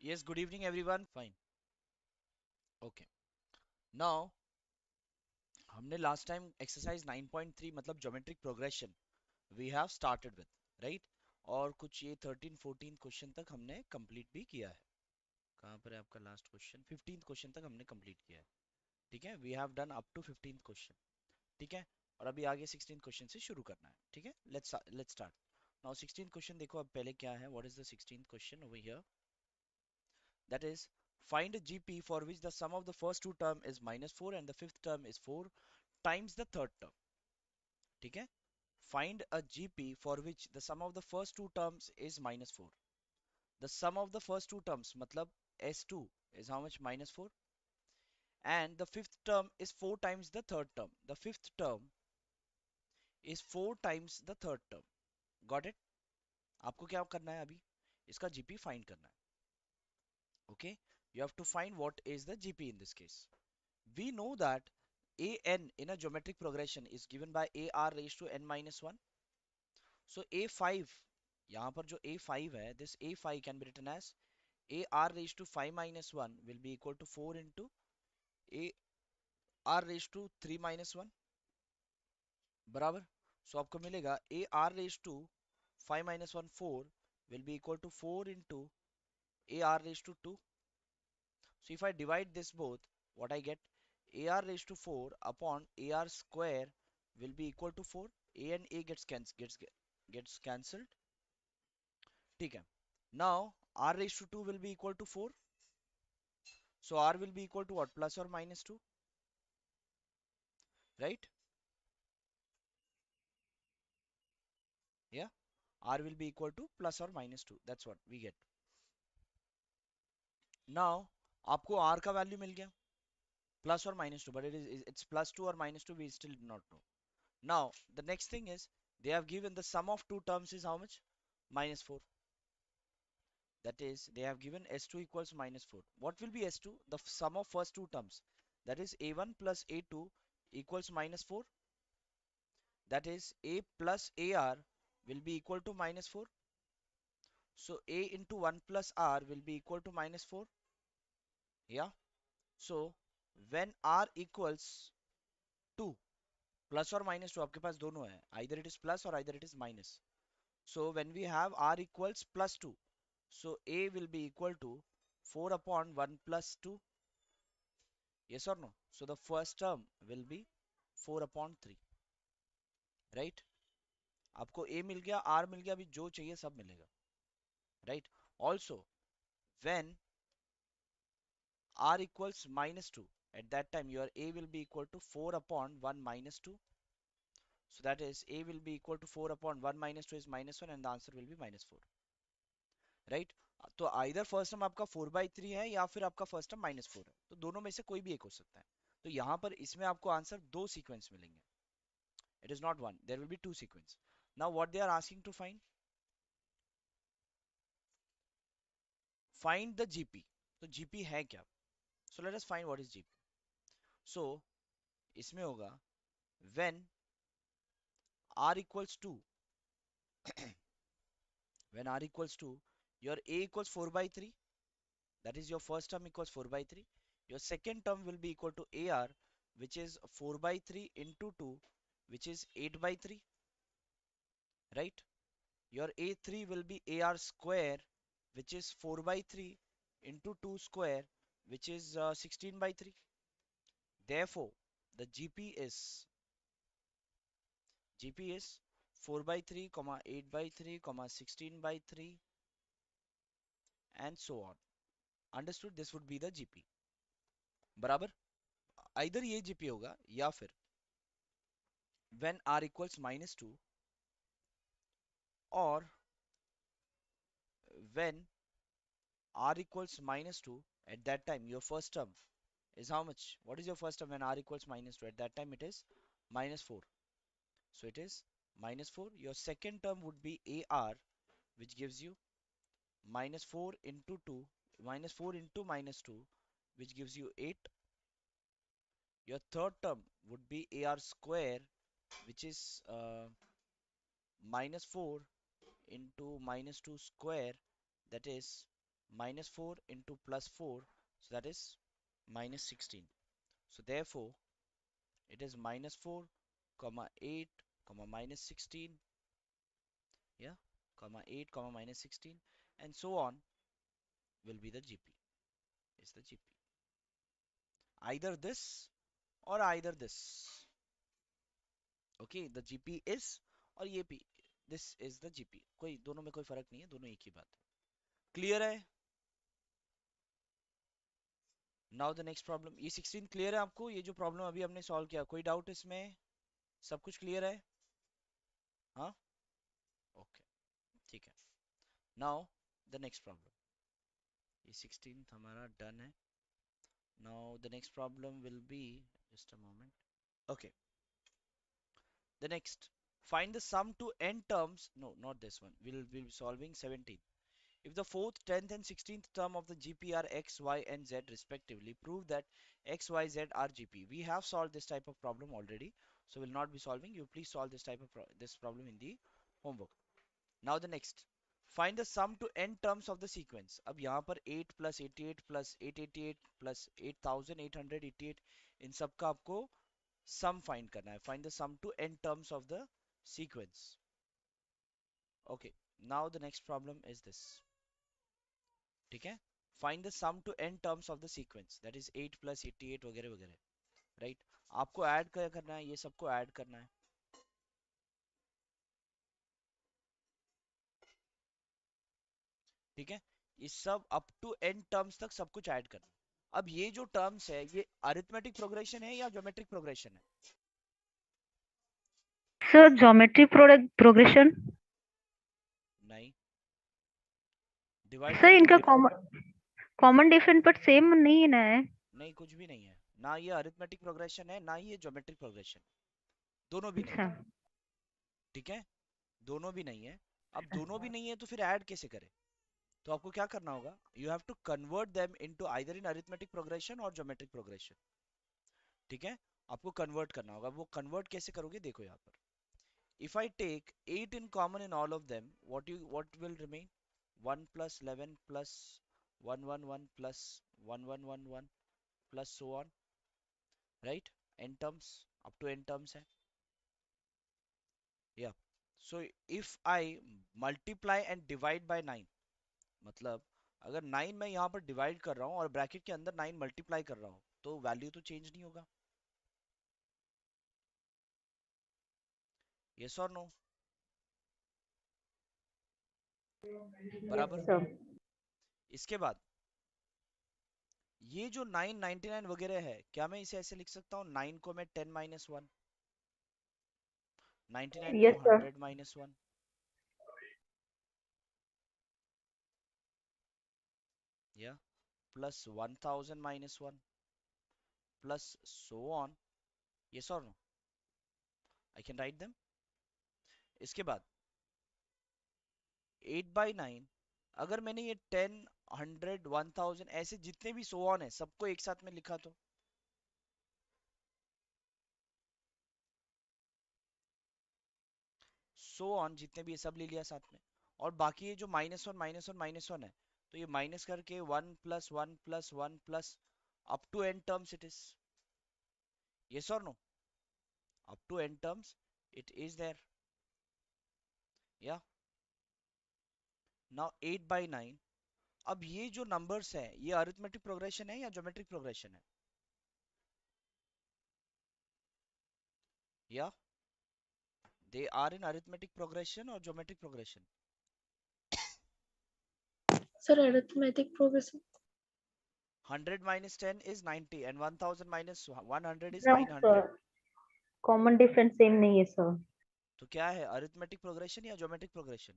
Yes, good evening everyone. Fine. Okay. Now, हमने last time exercise 9.3 मतलब geometric progression we have started with, राइट? और कुछ ये 13 14 क्वेश्चन तक हमने कंप्लीट भी किया है। कहाँ पर है आपका लास्ट क्वेश्चन? 15th क्वेश्चन तक हमने कंप्लीट किया है। ठीक है, we have done up to 15th question. ठीक है, और अभी आगे 16th क्वेश्चन से शुरू करना है। ठीक है, let's start now. 16th question देखो अब पहले क्या है। What is the 16th question over here? That is, find a GP for which the sum of the first two term is -4 and the fifth term is 4 times the third term. ठीक है, find a GP for which the sum of the first two terms is -4. The sum of the first two terms मतलब S2 is how much? -4. And the fifth term is 4 times the third term. The fifth term is 4 times the third term. Got it? आपको क्या करना है अभी? इसका GP find करना है. Okay, you have to find what is the GP in this case. We know that an in a geometric progression is given by ar raised to n minus 1. So a5, यहाँ पर जो a5 है, this a5 can be written as ar raised to 5 minus 1 will be equal to 4 into ar raised to 3 minus 1 बराबर. So आपको मिलेगा ar raised to 5 minus 1 4 will be equal to 4 into ar raised to 2. So if I divide this both, what I get? ar raised to 4 upon ar square will be equal to 4. A and A gets cancelled. ठीक है. Now r raised to 2 will be equal to 4. So r will be equal to what? Plus or minus 2, right? Yeah. R will be equal to plus or minus 2. That's what we get. Now आपको r का value मिल गया plus or minus 2, but it's plus 2 or minus 2, we still do not know. Now the next thing is they have given the sum of two terms is how much? -4. That is, they have given S2 equals -4. What will be S2? The sum of first two terms. That is A1 plus A2 equals -4. That is, A plus AR will be equal to -4. So A into 1 plus R will be equal to -4. Yeah. So when R equals 2, plus or minus 2 आपके पास दोनों है. Either it is plus or either it is minus. So when we have R equals plus 2, so A will be equal to 4 upon 1 plus 2. Yes or no? So the first term will be 4 upon 3. Right? आपको A मिल गया, R मिल गया, अभी जो चाहिए सब मिलेगा. Right? Also, when R equals -2, at that time your A will be equal to 4 upon 1 minus 2. So that is, A will be equal to 4 upon 1 minus 2 is -1 and the answer will be -4. Right? तो either first term आपका 4/3 है या फिर आपका first term -4 है, तो दोनों में से कोई भी एक हो सकता है. तो यहाँ पर इसमें आपको आंसर दो सीक्वेंस मिलेंगे. It is not one. There will be two sequence. Now what they are asking to find the GP. तो GP है क्या? So let us find what is GP. So इसमें होगा when R equals to when R equals to your A equals 4/3. That is, your first term equals 4/3. Your second term will be equal to AR, which is 4/3 into 2, which is 8/3. Right? Your A3 will be AR square, which is 4/3 into 2 square, which is 16/3. Therefore, the GP is 4/3, 8/3, 16/3, and so on. Understood? This would be the GP. बराबर. Either ये GP होगा या फिर when R equals -2 or when R equals -2, at that time your first term is how much? What is your first term when R equals -2? At that time it is -4. So it is -4. Your second term would be AR, which gives you -4 into 2, -4 into -2, which gives you 8. Your third term would be AR square, which is -4 into -2 square, that is minus 4 into plus 4, so that is minus 16. So therefore it is minus 4 comma 8 comma minus 16, yeah, comma 8 comma minus 16, and so on will be the GP, is the GP. Either this or either this. Okay, the GP is और ये P, this is the GP. कोई दोनों में कोई फर्क नहीं है, दोनों एक ही बात है. क्लियर है? Now the next problem. ये 16 क्लियर है आपको? ये जो प्रॉब्लम अभी हमने सॉल्व किया, कोई डाउट इसमें? सब कुछ क्लियर है? हाँ, ओके, ठीक है. Now the next problem. ये 16 हमारा डन है. Now the next problem will be, just a moment. Okay, the next, find the sum to n terms. No, not this one. We'll be solving 17. If the 4th, 10th and 16th term of the GP are x, y and z respectively, prove that x, y, z are GP. We have solved this type of problem already, so we'll not be solving. You please solve this type of this problem in the homework. Now the next, find the sum to n terms of the sequence. अब यहाँ पर 8 plus 88 plus 888 plus 8888, इन सब का आपको sum find करना है. Find the sum to n terms of the sequence. Okay, now the next problem is this. ठीक है? Find the sum to n terms of the sequence, that is 8 plus 88 वगैरह वगैरह, right? आपको add क्या करना है? ये सबको ऐड करना है. ठीक है? ये सब अप टू n टर्म्स तक सब कुछ ऐड करना है. अब ये जो टर्म्स है, ये अरिथमेटिक प्रोग्रेशन है या ज्योमेट्रिक प्रोग्रेशन है? Sir geometry progression. नहीं. डिवाइड सर करके इनका देखो. कॉमन डिफरेंस बट सेम नहीं है ना. नहीं, कुछ भी नहीं है. ना ये अरिथमेटिक प्रोग्रेशन है, ना ये ज्योमेट्रिक प्रोग्रेशन. दोनों भी नहीं अच्छा. है. ठीक है? दोनों भी नहीं है. अब दोनों भी नहीं है तो फिर ऐड कैसे करें? तो आपको क्या करना होगा? You have to convert them into either in arithmetic progression और ज्योमेट्रिक प्रोग्रेशन. ठीक है? आपको कन्वर्ट करना होगा. वो कन्वर्ट कैसे करोगे देखो यहाँ पर. If I take 8 in common in all of them, what will remain? 1 plus 11 plus 111 plus 1111 plus so on, right? N terms, up to n terms hai. Yeah. So if I multiply and divide by 9, मतलब अगर 9 मैं यहाँ पर divide कर रहा हूँ और bracket के अंदर 9 मल्टीप्लाई कर रहा हूँ, तो वैल्यू तो चेंज नहीं होगा. यस और नो? यस बराबर. सर. इसके बाद ये जो 999 वगैरह है, क्या मैं इसे ऐसे लिख सकता हूँ? 9 को मैं 10 माइनस 1, 99 को यस सर. 100 माइनस 1, या plus 1000 minus 1 plus so on. Yes और no? I can write them. इसके बाद 8/9, अगर मैंने ये 10 100 1000 ऐसे जितने भी सो ऑन है सबको एक साथ में लिखा, तो सो ऑन जितने भी ये सब ले लिया साथ में, और बाकी ये जो minus one minus one minus one है, तो ये माइनस करके 1 plus 1 plus 1 plus up to n terms it is. Yes और no? Up to n terms it is there. या नाउ 8/9. अब ये जो नंबर्स है, ये अरिथमेटिक प्रोग्रेशन है या ज्योमेट्रिक प्रोग्रेशन है? या they are in arithmetic progression और geometric progression? Sir, arithmetic progression. 100 minus 10 is 90 and 1000 minus 100 is no 900. Sir, common difference same नहीं है सर. तो क्या है, अरिथमेटिक प्रोग्रेशन या ज्योमेट्रिक प्रोग्रेशन?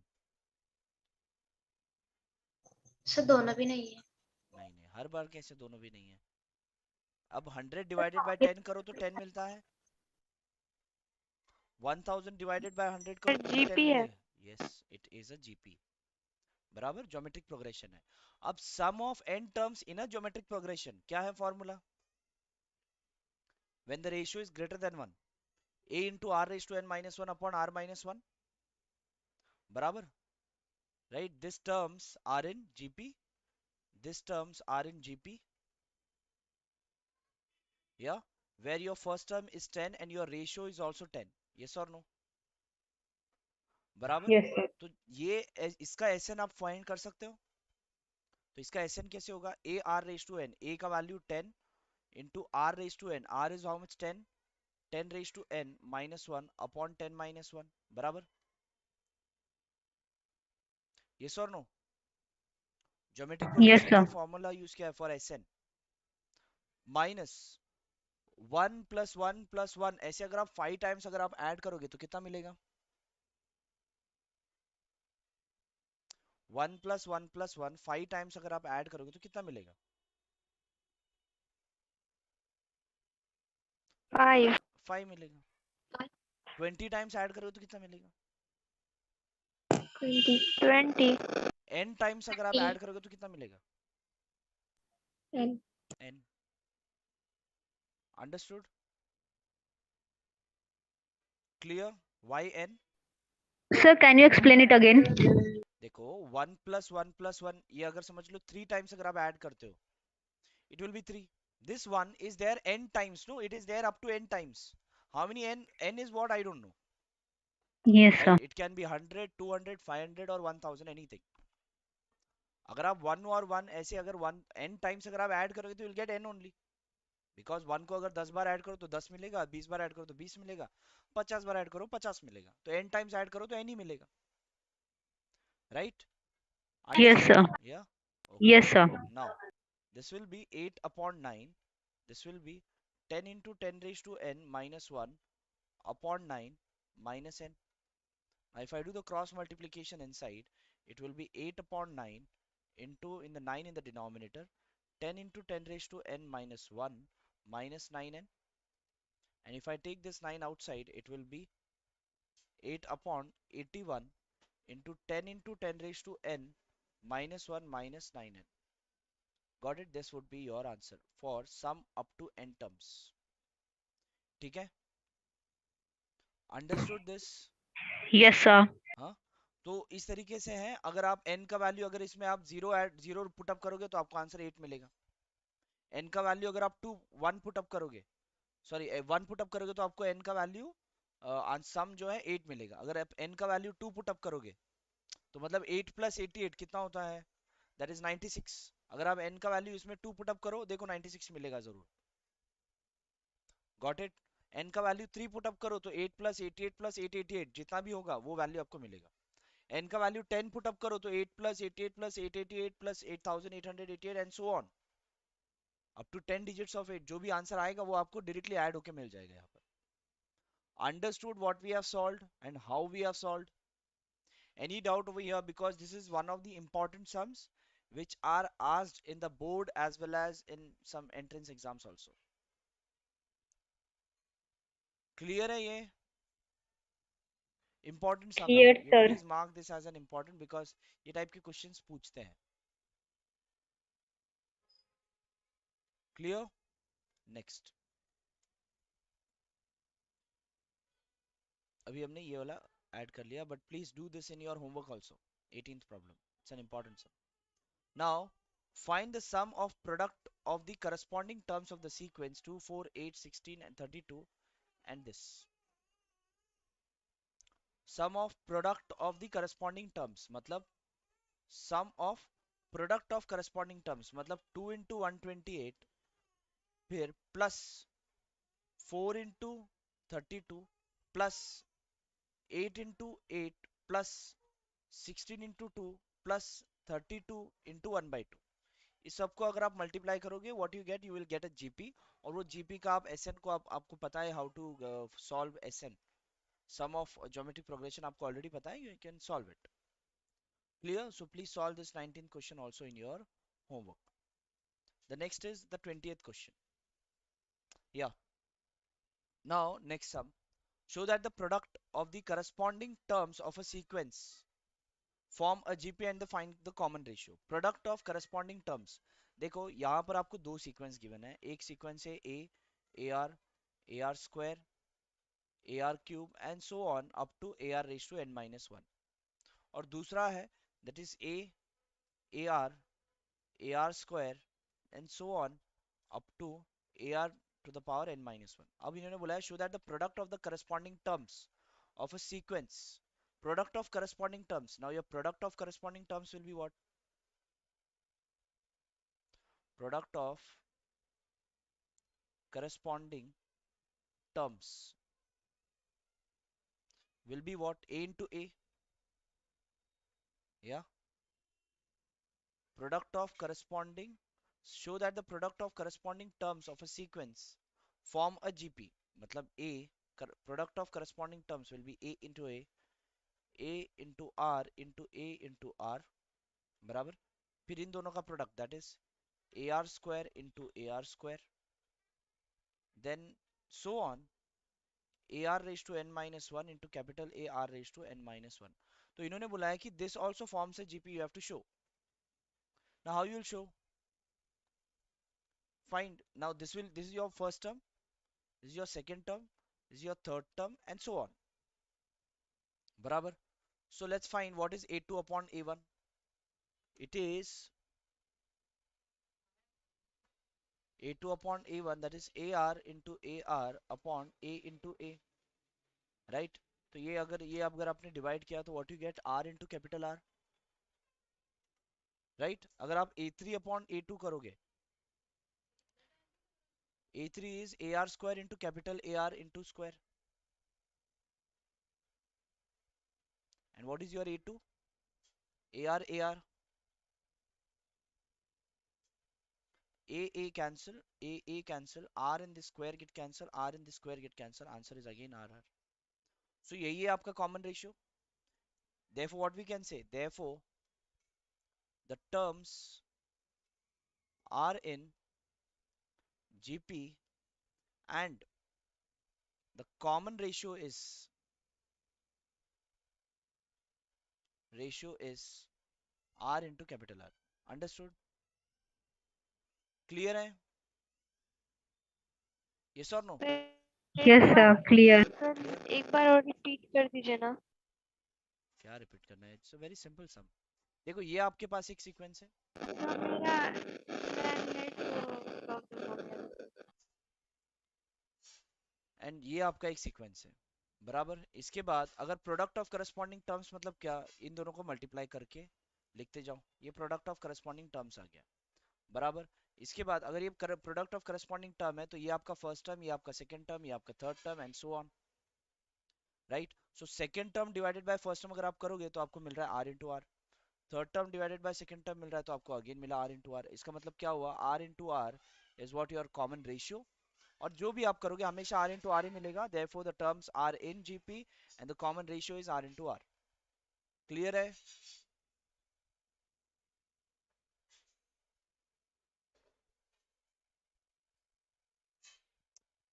सर दोनों भी नहीं है. नहीं नहीं, हर बार कैसे दोनों भी नहीं है? अब 100 डिवाइडेड बाय 10 करो तो 10 मिलता है. 1000 डिवाइडेड बाय 100 करो तो भी 10 जीपी है. मिलेगा. Yes, it is a GP. बराबर, ज्योमेट्रिक प्रोग्रेशन है. अब sum of n terms in a geometric progression क्या है formula? When the ratio is greater than 1, a into r raised to n minus 1 upon r minus 1. बराबर, right? These terms are in GP. these terms are in GP, yeah, where your first term is 10 and your ratio is also 10, yes or no? बराबर? Yes, sir. तो ये इसका SN आप find कर सकते हो। तो इसका SN कैसे होगा? A R raised to n, A का value 10 into R raised to n, R is how much? 10, 10 raised to n minus 1 upon 10 minus 1, बराबर? yes or no? Geometric Yes, progression sir. का फॉर्मूला यूज किया है for SN, minus 1 + 1 + 1, ऐसे अगर आप 5 times अगर आप ऐड करोगे तो कितना मिलेगा? 1 + 1 + 1 5 टाइम्स अगर आप ऐड करोगे तो कितना मिलेगा? 5. 5 मिलेगा। 20 टाइम्स ऐड करोगे तो कितना मिलेगा? 20. 20. n टाइम्स अगर आप ऐड करोगे तो कितना मिलेगा? N. n। Understood? Clear? Why n? Sir, can you explain it again? देखो 1 + 1 + 1, ये अगर समझ लो 3 टाइम्स अगर आप ऐड करते हो, it will be 3. This one is there n times, no, it is there up to n times. How many n is what? I don't know, Yes, right? sir. It can be 100, 200, 500 or 1000, anything. अगर आप 1 और 1 ऐसे अगर 1 n times अगर आप add करोगे तो you'll get n only, because 1 को अगर 10 बार ऐड करो तो 10 मिलेगा, 20 बार ऐड करो तो 20 मिलेगा, 50 बार ऐड करो 50 मिलेगा, तो n टाइम्स ऐड करो तो n ही मिलेगा, right? Yes, understood? sir. Yeah okay. Yes, sir. Now this will be 8 upon 9, this will be 10 into 10 raised to n minus 1 upon 9 minus n. Now if I do the cross multiplication inside, it will be 8 upon 9 into, in the 9 in the denominator, 10 into 10 raised to n minus 1 minus 9n, and if I take this 9 outside, it will be 8 upon 81 into 10 into 10 raised to n minus 1 minus 9n. Got it? This would be your answer for sum up to n terms. ठीक है? Understood this? Yes, sir. हाँ, तो इस तरीके से है, अगर आप n का वैल्यू अगर इसमें आप जीरो पुट अप करोगे तो आपको आंसर 8 मिलेगा। n का वैल्यू अगर आप 1 पुट अप करोगे, सॉरी 1 पुट अप करोगे तो आपको n का वैल्यू सम जो है 8 मिलेगा। अगर आप n का वैल्यू 2 पुट अप करोगे तो मतलब 8 + 88 कितना होता है? That is 96। अगर आप n का वैल्यू इसमें 2 पुट अप करो, देखो 96 मिलेगा जरूर। Got it? n का वैल्यू 3 पुट अप करो तो 8 + 88 + 888 जितना भी होगा वो वैल्यू आपको मिलेगा। n का वैल्यू 10 पुट अप करो तो 8 + 88 + 888 + 8888 and so on up to 10 digits of 8, जो भी आंसर आएगा वो आपको डायरेक्टली ऐड होके मिल जाएगा यहाँ पर। Understood what we have solved and how we have solved? Any doubt over here? Because this is one of the important sums which are asked in the board as well as in some entrance exams also. Clear है ये? Important sum है Yes, ये, sir. please mark this as an important because ये type के questions पूछते हैं। Clear? Next. अभी हमने ये वाला ऐड कर लिया, but please do this in your homework also. 18th problem. It's an important sum. Now, find the sum of product of the corresponding terms of the sequence 2, 4, 8, 16 and 32 and this. Sum of product of the corresponding terms मतलब sum of product of corresponding terms मतलब 2 into 128 फिर plus 4 into 32 plus 8 into 8 plus 16 into 2 plus 32 into 1 by 2, इस सबको अगर आप multiply करोगे what you get, you will get a GP, और वो जीपी का आप एसएन को आपको पता है how to solve S n, sum of geometric progression आपको ऑलरेडी पता है, you can solve it. Clear? So please solve this 19th question also in your homework. The next is the 20th question. या now next sum, show that the product of the corresponding terms of a sequence form a GP and the find the common ratio. Product of corresponding terms, देखो यहाँ पर आपको दो sequence given है, एक sequence है a r square r cube and so on up to r raise to n-1, और दूसरा है that is a r AR square and so on up to AR to the power n minus 1. अब इन्होंने बोला है show that the product of the corresponding terms of a sequence, product of corresponding terms. Now your product of corresponding terms will be what? Product of corresponding terms will be what? A into A. Yeah. Product of corresponding, show that the product of corresponding terms of a sequence form a GP. मतलब A, product of corresponding terms will be A into R into A into R बराबर. फिर इन दोनों का product that is AR square into AR square. Then so on AR raised to n minus 1 into capital AR raised to n minus 1. तो इन्होंने बोला है कि this also forms a GP, you have to show. Now how you will show? Find. Now this is your first term, this is your second term, this is your third term, and so on. बराबर. So let's find what is A2 upon A1. It is A2 upon A1, that is AR into AR upon A into A. Right? तो ये अगर आपने divide किया तो what you get? R into capital R. Right? अगर आप A3 upon A2 करोगे, A3 is AR square into capital AR into square. And what is your A2? AR AR. A cancel, R in the square get cancel, R in the square get cancel. Answer is again RR. So यही है आपका common ratio. Therefore what we can say? Therefore the terms are in GP and the common ratio is R into capital R. Understood? Clear है? Yes or no? Yes, sir. Clear. Sir एक बार और repeat कर दीजिए ना. क्या repeat करना है? It's a very simple सम. देखो ये आपके पास एक सीक्वेंस है. सर मेरा नेट प्रॉब्लम हो गया. एंड ये आपका एक सीक्वेंस है. बराबर. इसके बाद अगर प्रोडक्ट ऑफ करस्पॉन्डिंग टर्म्स मतलब क्या? इन दोनों को मल्टीप्लाई करके लिखते जाओ. ये प्रोडक्ट ऑफ करस्पॉन्डिंग टर्म्स आ गया. बराबर. इसके बाद अगर ये प्रोडक्ट ऑफ करस्पॉन्डिंग टर्म है तो ये आपका फर्स्ट टर्म, ये आपका सेकंड टर्म, ये आपका third term and so on. Right? So second term divided by first term अगर आप करोगे तो आपको मिल रहा है r into r. Third term divided by second term मिल रहा है तो आपको अगेन मिला आर इंटू आर. इसका मतलब क्या हुआ? R into r is what your common ratio. और जो भी आप करोगे हमेशा आर इंटू आर ही मिलेगा. Therefore the terms are in GP and the common ratio is r into r. Clear है?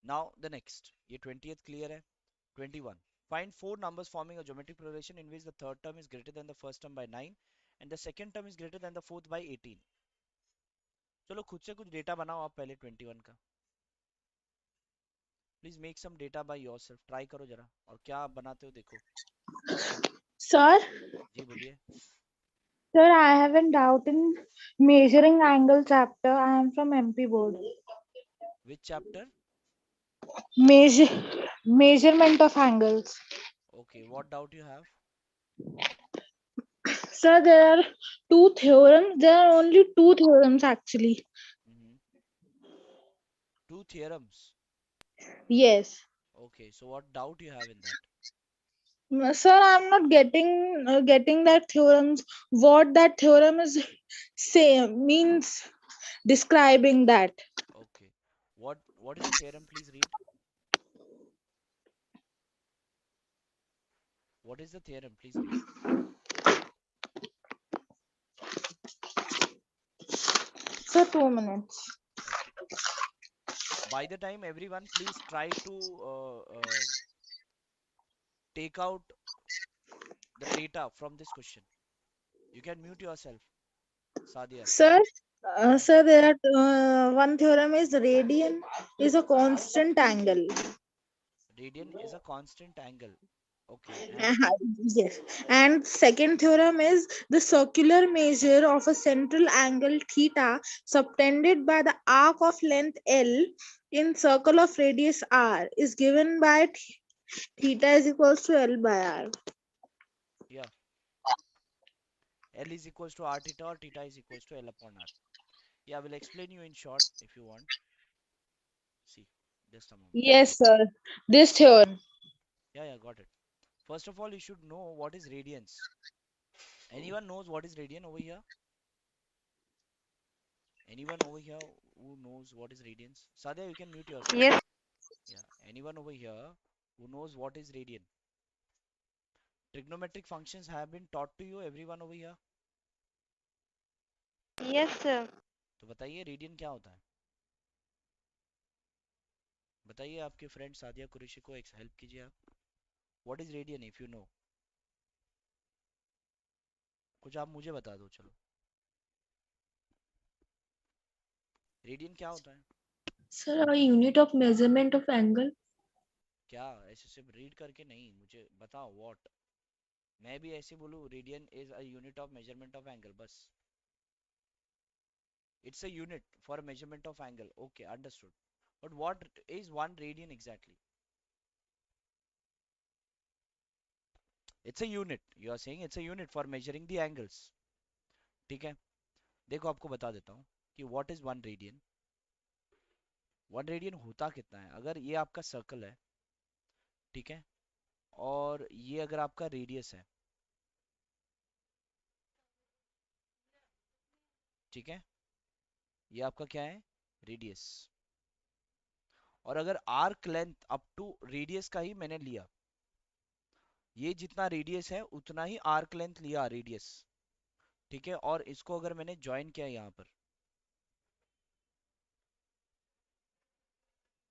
Now the next. ये 20th क्लियर है. 21. Find four numbers forming a geometric progression in which the third term is greater than the first term by 9 and the second term is greater than the fourth by 18. चलो खुद से कुछ data बनाओ आप पहले 21 का. Please make some data by yourself. Try करो जरा और क्या आप बनाते हो देखो. Sir, जी बोलिए. sir, I have a doubt in measuring angle chapter. I am from MP board. Which chapter? Measure measurement of angles. Okay what doubt you have? Sir, there are two theorems. There are only two theorems actually. Two theorems. Yes. Okay, so what doubt you have in that? Sir, I'm not getting that theorems. What that theorem is say means describing that. Okay, what is the theorem? Please read. What is the theorem? Please read. Sir, 2 minutes. By the time everyone please try to take out the data from this question. You can mute yourself, Sadia. Sir, sir, there are one theorem is radian is a constant angle. Radian is a constant angle. Okay, and Uh, yes. And second theorem is the circular measure of a central angle theta subtended by the arc of length L in circle of radius R is given by theta is equals to L by R. yeah, L is equals to r theta or theta is equals to L upon R. Yeah, I will explain you in short if you want. See, just a moment. Yes, sir. This theorem. Yeah, yeah, got it. First of all, you should know what is radiance. Anyone knows what is radian over here? Anyone over here who knows what is radians? Sadhya, you can mute yourself. Yes, Yeah, anyone over here who knows what is radian? Trigonometric functions have been taught to you, everyone over here. yes, sir. तो बताइए radian क्या होता है? बताइए आपके friend Sadia Qureshi को एक help कीजिए आप. What is radian if you know? कुछ आप मुझे बता दो चलो. रेडियन क्या होता है? Sir, a unit of measurement of angle. क्या ऐसे सिर्फ रीड करके नहीं, मुझे बताओ व्हाट. मैं भी ऐसे बोलूं radian is a unit of measurement of angle बस. It's a unit for measurement of angle. Okay, understood. But what is one radian exactly? It's a unit. You are saying it's a unit for measuring the angles. ठीक है, देखो आपको बता देता हूँ कि what is one radian. One radian होता कितना है? अगर ये आपका सर्कल है, ठीक है, और ये अगर आपका रेडियस है, ठीक है, ये आपका क्या है? रेडियस. और अगर arc length up to radius का ही मैंने लिया, ये जितना रेडियस है उतना ही आर्क लेंथ लिया रेडियस, ठीक है, और इसको अगर मैंने ज्वाइन किया यहाँ पर,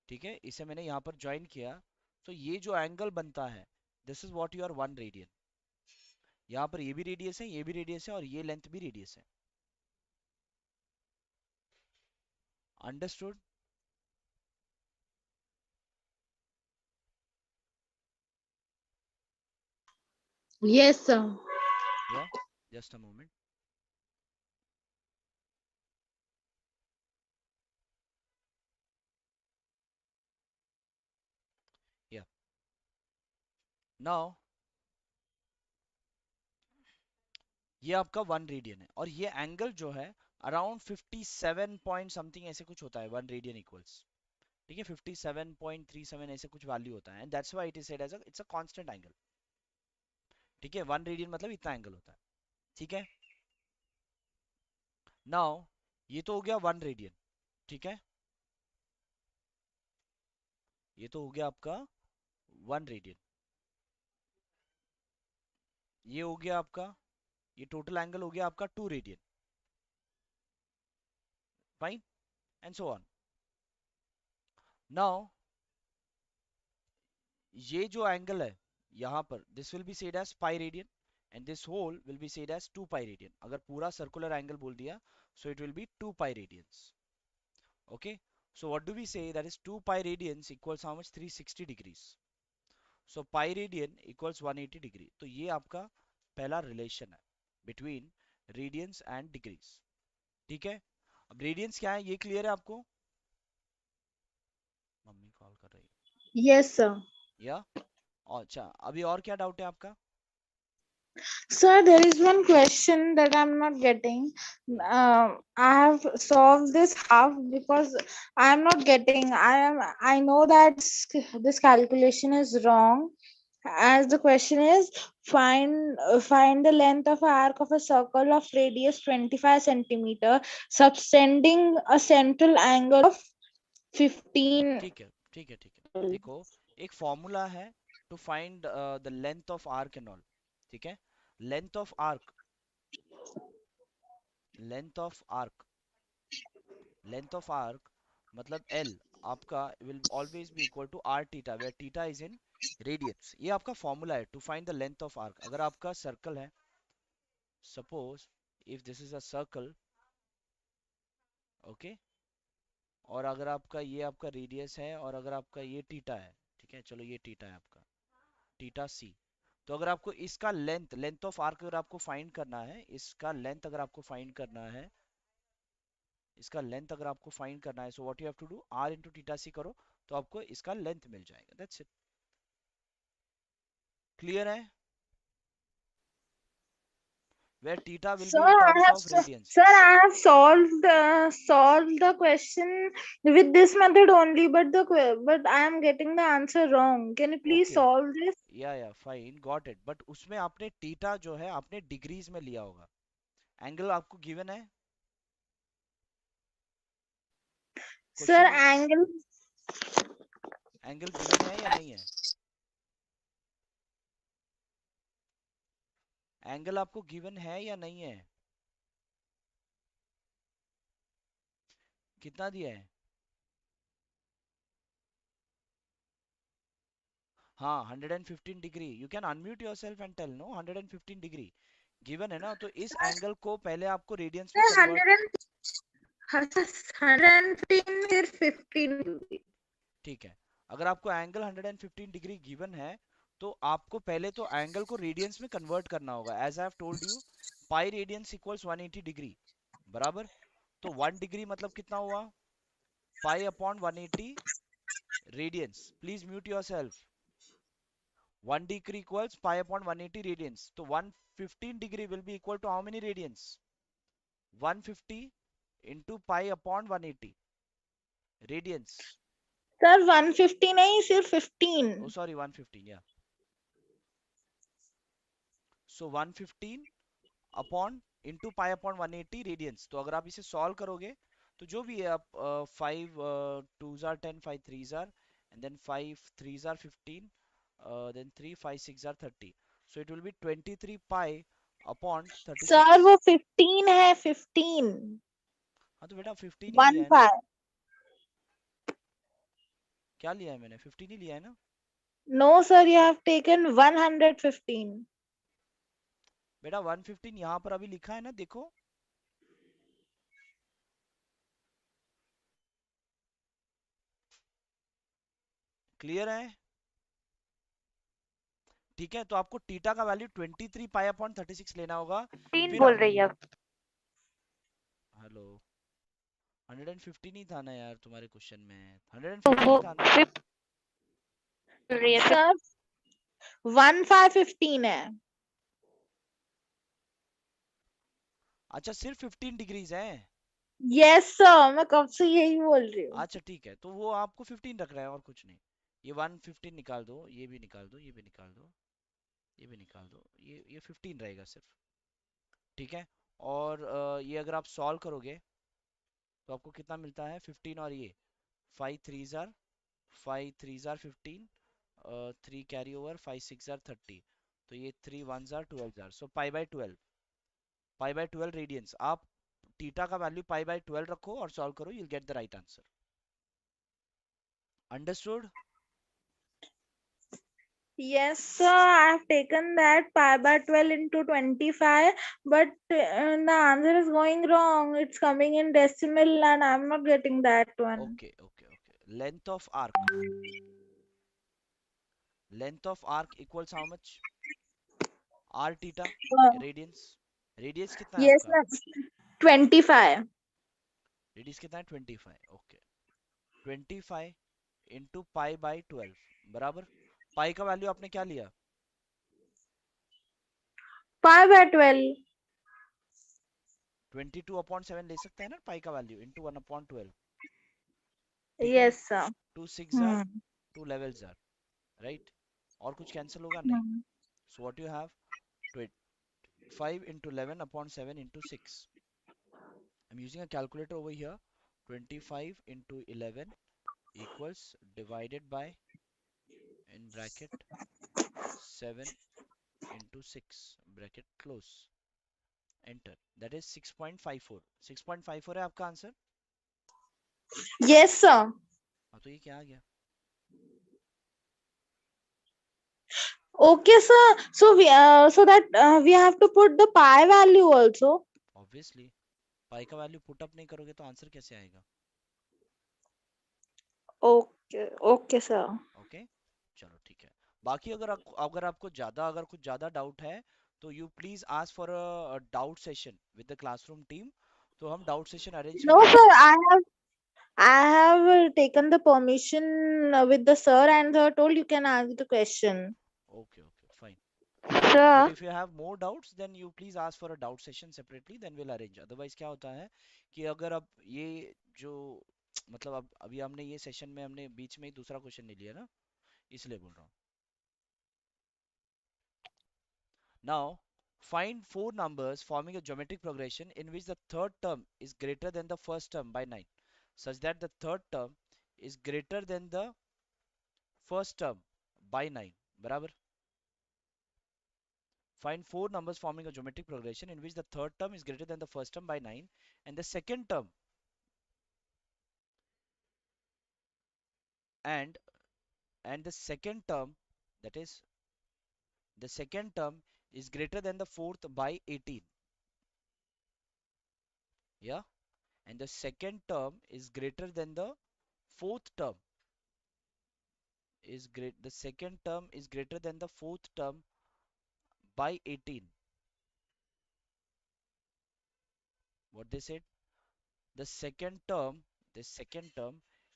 ठीक है, इसे मैंने यहाँ पर ज्वाइन किया, तो ये जो एंगल बनता है, this is what your one radian. यहाँ पर ये भी रेडियस है, ये भी रेडियस है, और ये लेंथ भी रेडियस है. अंडरस्टूड? Yes, sir. या, जस्ट अ मोमेंट. या, नाउ ये आपका वन रेडियन है, और ये एंगल जो है अराउंड 57 पॉइंट समथिंग ऐसे कुछ होता है. वन रेडियन इक्वल्स, ठीक है, 57.37 ऐसे कुछ वैल्यू होता है, and that's why it is said as it's a constant angle. ठीक है, वन रेडियन मतलब इतना एंगल होता है. ठीक है, नाउ ये तो हो गया वन रेडियन. ठीक है, ये तो हो गया आपका वन रेडियन. ये हो गया आपका, ये टोटल एंगल हो गया आपका two radian. Fine, and so on. Now ये जो एंगल है यहाँ पर, this will be said as pi radian, and this whole will be said as two pi radian. अगर पूरा सर्कुलर एंगल बोल दिया, so it will be two pi radians. Okay, so what do we say? That is 2 pi radians equals how much? 360 degrees. So pi radian equals 180 degree. तो ये आपका पहला relation है between radians and degrees. ठीक है, अब radians क्या है ये क्लियर है आपको? मम्मी कॉल कर रही Yes, sir. है या? अच्छा, अभी और क्या डाउट है आपका? Sir, there is one question that I'm not getting. I have solved this half because I'm not getting. I know that this calculation is wrong. As the question is, find the length of arc of a circle of radius 25 centimeter, subtending a central angle of 15. ठीक है, ठीक है, ठीक है, देखो, एक formula है to find the length of arc and all. ठीक है, length of arc, length of arc, length of arc मतलब L आपका will always be equal to r theta, where theta is in radians. ये आपका formula है to find the length of arc. अगर आपका circle है, suppose if this is a circle, okay, और अगर आपका ये आपका रेडियस है, और अगर आपका ये टीटा है, ठीक है, चलो ये टीटा है आपका, टीटा सी. तो अगर आपको इसका लेंथ ऑफ आर्क अगर आपको फाइंड करना है, इसका लेंथ अगर आपको फाइंड करना है, इसका लेंथ अगर आपको फाइंड करना है, so what you have to do, r into theta सी करो तो आपको इसका लेंथ मिल जाएगा। That's it. क्लियर है? where theta will Sir, be in I terms have of radians. sir, I have solved the question with this method only, but I am getting the answer wrong. Can you please Okay, solve this? या fine, got it. But उसमें आपने theta जो है आपने degrees में लिया होगा। Angle आपको गिवन है Sir, क्वेश्चन में, angle. एंगल गिवन है या नहीं है? एंगल आपको गिवन है या नहीं है? कितना दिया है? हाँ, 115 degree. You can unmute yourself and tell. No, 115 degree given है ना, तो इस एंगल को पहले आपको रेडियंस में Sir, कन्वर्ट। 115 is 15. ठीक है, अगर आपको एंगल 115 डिग्री गिवन है तो आपको पहले तो एंगल को रेडियंस में कन्वर्ट करना होगा। As I have told you, pi radians equals 180 degree, बराबर। तो 1 डिग्री मतलब कितना हुआ? Pi upon 180 radians. Please mute yourself. 1 degree equals pi upon 180 radians, तो 115 degree will be equal to how many radians? 150 into pi upon 180 radians. Sir, 150 नहीं, सिर्फ 15. Oh sorry, 115, yeah. So 115 upon into pi upon 180 radians. तो अगर आप इसे solve करोगे तो जो भी है, आप 5 2s are 10, 5 3s are, and then 5 3s are 15, then 3 5 6 are 30, so it will be 23 pi upon Sir, 36। वो 15 है, 15. हाँ तो बेटा 15 ही लिया 1 है ना। 5. क्या लिया है मैंने? 15 ही लिया है ना No, sir, you have taken 115. बेटा। 115 यहाँ पर अभी लिखा है ना, देखो। क्लियर है? ठीक है, तो आपको थीटा का वैल्यू 23 पाई अपॉन 36 लेना होगा। 15 फिर बोल रही है अब। हेलो, 115 ही था ना यार तुम्हारे क्वेश्चन में, तो 115 वो ही था ना। फिफ्थ बोल रही है फिफ्थ। Sir, 1 5 15 है. अच्छा, सिर्फ 15 डिग्रीज है। Yes, sir, मैं कब से यही बोल रही हूँ. अच्छा ठीक है, तो वो आपको 15 रख रहा है और कुछ नहीं। ये 115 निकाल दो, ये भी निकाल दो, ये भी निकाल दो, ये भी निकाल दो, ये 15 रहेगा सिर्फ। ठीक है, और ये अगर आप सॉल्व करोगे तो आपको कितना मिलता है? 15 और ये 5 3 जार 15, 3 कैरी ओवर, 5 6 जार 30, तो ये 3 1 जार 12 जार, so pi by 12, pi by 12 radians. आप थीटा का वैल्यू पाई बाय 12 रखो और सॉल्व करो, you will get the right answer. Understood? Yes, sir, I have taken that pi by 12 into 25, but the answer is going wrong. It's coming in decimal and I'm not getting that one. Okay okay okay, length of arc, length of arc equals how much? R theta Uh, radians. Radius कितना है yes, आपका? ma'am. 25. Radius कितना है? 25। Okay, 25 into pi by 12, बराबर। पाई का value आपने क्या लिया? Pi by 12. 22 अपॉन 7 ले सकते हैं ना पाई का वैल्यू, इंटू 1 अपॉन 12। ठीक है, Yes, sir. 2 6 jar, Hmm. 2 11 jar, right. और कुछ कैंसिल होगा नहीं। Hmm. So what you have, 5 into 11 upon 7 into 6. I'm using a calculator over here. 25 into 11 equals, divided by, in bracket, 7 into 6 bracket close, enter, that is 6.54। 6.54 है आपका answer. Yes, sir. हाँ तो ये क्या आ गया? Okay, sir. So that we have to put the pi value also. Obviously, pi का value put up नहीं करोगे तो आंसर कैसे आएगा? Okay, okay, sir. ओके, चलो ठीक है। बाकी अगर आपको अगर कुछ ज्यादा डाउट है तो you please ask for a doubt session with the classroom team, तो हम डाउट सेशन अरेंज No, करेंगे। sir, I have taken the permission with the sir, and sir told you can ask the question. Okay okay fine, but Sir, if you have more doubts then you please ask for a doubt session separately, then will arrange. Otherwise क्या होता है कि अगर अब ये जो मतलब अब अभी हमने ये सेशन में हमने बीच में ही दूसरा क्वेश्चन नहीं लिया ना, इसलिए बोल रहा हूँ। Now, find four numbers forming a geometric progression in which the third term is greater than the first term by 9, such that the third term is greater than the first term by 9. बराबर? Find four numbers forming a geometric progression in which the third term is greater than the first term by 9 and the second term and and the second term, that is the second term, is greater than the fourth by 18. Yeah, and the second term is greater than the fourth term is great the second term is greater than the fourth term by 18. What they said, the second term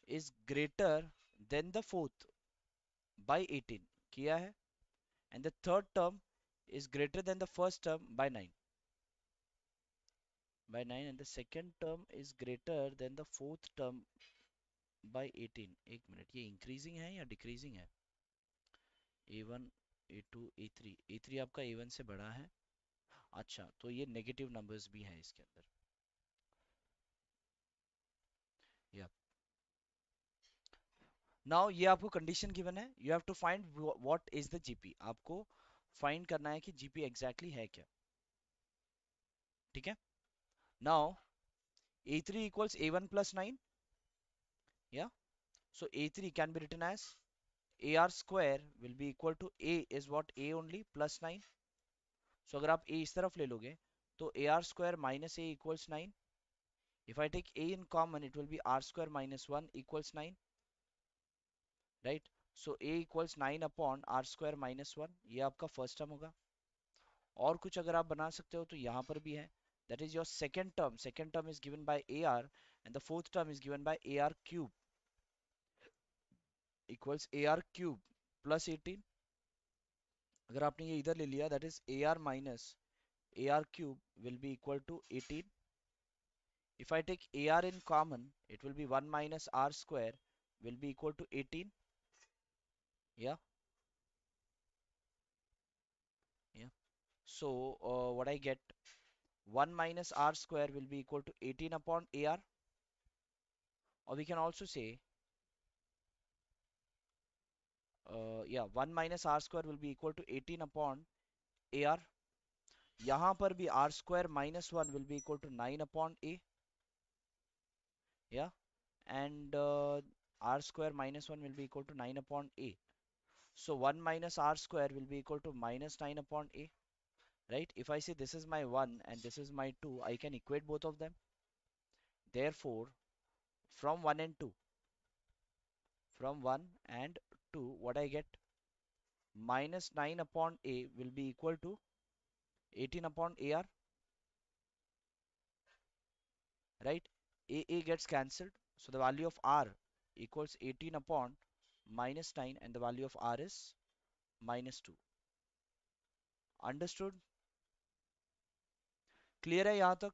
is greater than the fourth by 18 किया है, and the third term is greater than the first term by 9 and the second term is greater than the fourth term by 18। एक minute, ये increasing है या decreasing है? a1 a2 a3, a3 आपका a1 से बड़ा है। अच्छा, तो ये नेगेटिव नंबर्स भी हैं इसके अंदर। या नाउ ये आपको कंडीशन गिवन है, you have to find what is the GP. आपको फाइंड करना है कि जीपी एग्जैक्टली है क्या। ठीक है, नाउ a3 equals a1 plus 9, yeah, so a3 can be written as ar square will be equal to a is what a only plus 9, so अगर आप a इस तरफ ले लोगे तो ar square minus a equals 9, if I take a in common it will be r square minus 1 equals 9, right? So a equals 9 upon r square minus 1, ये आपका first term होगा। और कुछ अगर आप बना सकते हो तो यहाँ पर भी है, that is your second term is given by ar and the fourth term is given by ar cube equals ar cube plus 18। अगर आपने ये इधर ले लिया, that is ar minus ar cube will be equal to 18। if I take ar in common it will be 1 minus r square will be equal to 18। yeah yeah so what I get, 1 minus r square will be equal to 18 upon ar, or we can also say 1 minus r square will be equal to 18 upon ar। यहाँ पर भी r square minus 1 will be equal to 9 upon a, yeah, and r square minus 1 will be equal to 9 upon a, so 1 minus r square will be equal to minus 9 upon a, right? If I say this is my 1 and this is my 2, I can equate both of them. Therefore from 1 and 2, from 1 and 2, what I get, minus 9 upon a will be equal to 18 upon ar, right? A gets cancelled, so the value of r equals 18 upon minus 9 and the value of r is minus 2। Understood? Clear है यहाँ तक?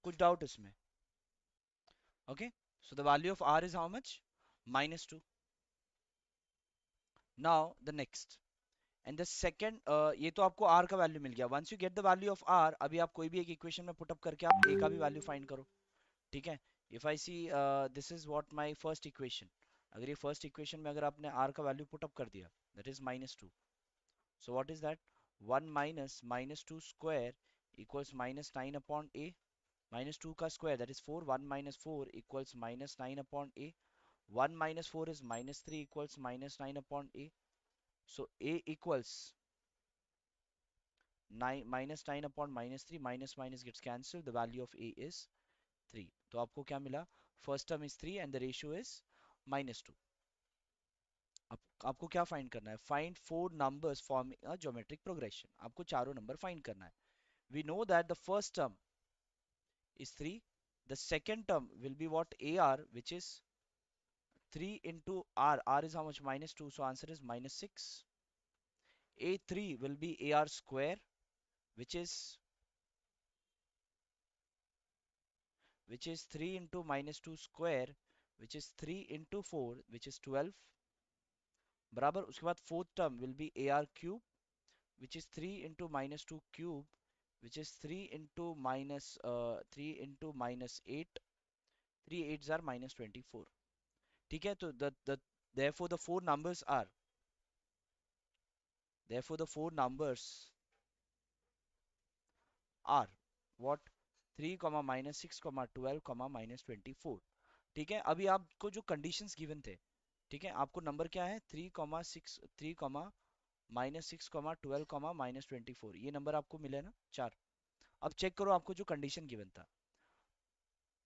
कुछ doubt इसमें? Okay, so the value of r is how much? Minus 2। Now the next and the second, ये तो आपको r का value मिल गया। once you get the value of r, अभी आप कोई भी एक इक्वेशन में पुट अप करके आप a का भी वैल्यू फाइंड करो। ठीक है, if I see this is what my first equation, अगर ये फर्स्ट इक्वेशन में अगर आपने r का वैल्यू पुट अप कर दिया, that is minus 2, so what is that, 1 minus minus 2 square equals minus 9 upon a, minus 2 का square that is 4, 1 minus 4 equals minus 9 upon a, 1 minus 4 is minus 3 equals minus 9 upon a, so a equals 9 minus 9 upon minus 3, minus minus gets cancelled, the value of a is 3। तो आपको क्या मिला, first term is 3 and the ratio is minus 2। आपको क्या find करना है? Find 4 numbers forming a geometric progression. आपको चारों नंबर फाइंड करना है. We know that the first term is 3. The second term will be what? AR, which is 3 into R. R is how much? Minus 2. So answer is minus 6. A3 will be AR square, which is 3 into minus 2 square, which is 3 into 4, which is 12. बराबर. उसके बाद fourth term will be AR cube, which is 3 into minus 2 cube, which is 3 into minus 8. 3 8s are minus 24. ठीक है. तो therefore the four numbers are what? 3 minus 6 12 minus 24. ठीक है. अभी आपको जो कंडीशंस गिवन थे, ठीक है, आपको नंबर क्या है? 3 माइनस 6 12 माइनस 24. ये नंबर आपको मिले ना, 4. अब चेक करो आपको जो कंडीशन गिवन था.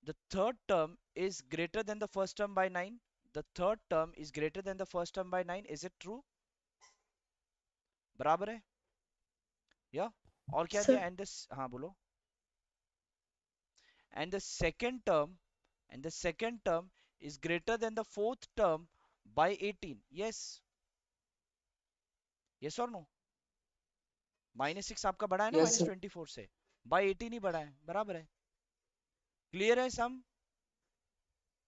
The third term is greater than the first term by 9. The third term is greater than the first term by 9. Is it true? बराबर है या? और क्या Sir, दिया? एंड दिस, हाँ बोलो. And the second term is greater than the fourth term by 18. Yes. Yes or no? Minus 6 आपका बड़ा है ना Yes, माइनस sir. 24 से. बाई 18 ही बड़ा है. बराबर है. क्लियर है sum?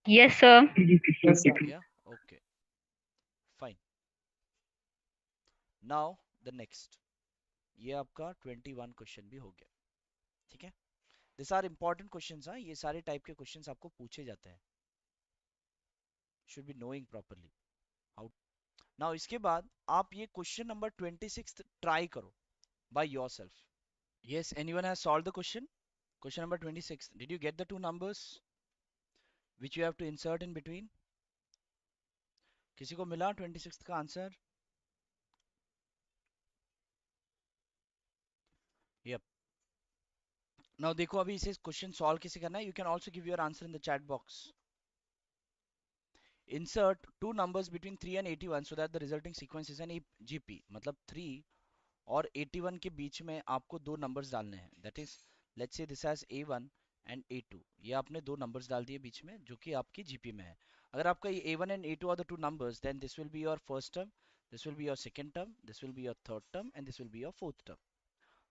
Yes, sir. Yes, sir. Yeah okay fine. Now the next. ये आपका 21 क्वेश्चन भी हो गया. ठीक है. This are important questions. हाँ, ये सारे टाइप के क्वेश्चंस आपको पूछे जाते हैं. Should be knowing properly how. Now इसके बाद आप ये क्वेश्चन नंबर 26 ट्राई करो by yourself. Yes, anyone has solve the question? Question number 26. Did you get the two numbers which you have to insert in between? किसी को मिला 26 का answer? Yup. Now देखो, अभी इसे क्वेश्चन सॉल्व कैसे करना है. You can also give your answer in the chat box. Insert two numbers between 3 and 81 so that the resulting sequence is an GP. मतलब 3 और 81 के बीच में आपको दो नंबर्स डालने हैं. That is, let's say this has A1 and A2. ये आपने दो नंबर्स डाल दिए बीच में जो कि आपकी जीपी में है. अगर आपका ये A1 and A2 are the two numbers, then this will be your first term, this will be your second term, this will be your third term and this will be your fourth term.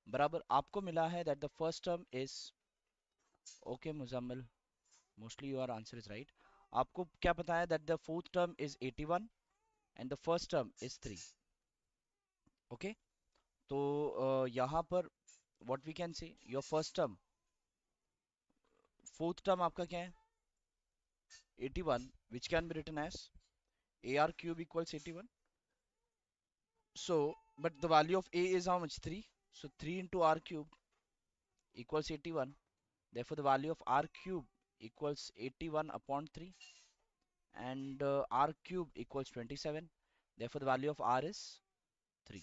बराबर. आपको मिला है that the first term is okay. Muzammil, mostly your answer is right. आपको क्या पता है? That the fourth term is 81 and the first term is 3. Okay. तो यहाँ पर what we can say, your first term, fourth term आपका क्या है? 81, which can be written as AR cube equals 81. So but the value of A is how much? 3. So 3 into R cube equals 81. Therefore the value of R cube equals 81 upon 3, and R cube equals 27. Therefore the value of R is 3.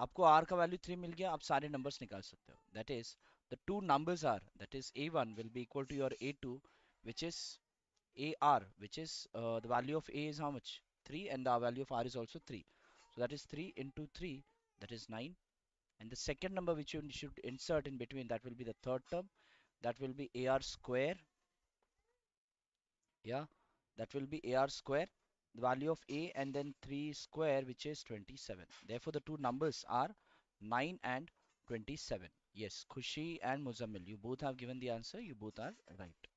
आपको R का value 3 मिल गया. आप सारे numbers निकाल सकते हो. That is the two numbers are, that is A1 will be equal to your A2, which is AR, which is the value of A is how much? 3, and the value of R is also 3. So that is 3 into 3, that is 9. And the second number which you should insert in between, that will be the third term, that will be AR square. Yeah, that will be AR square, the value of A, and then 3 square, which is 27. Therefore the two numbers are 9 and 27. Yes, Khushi and Muzammil, you both have given the answer. You both are right.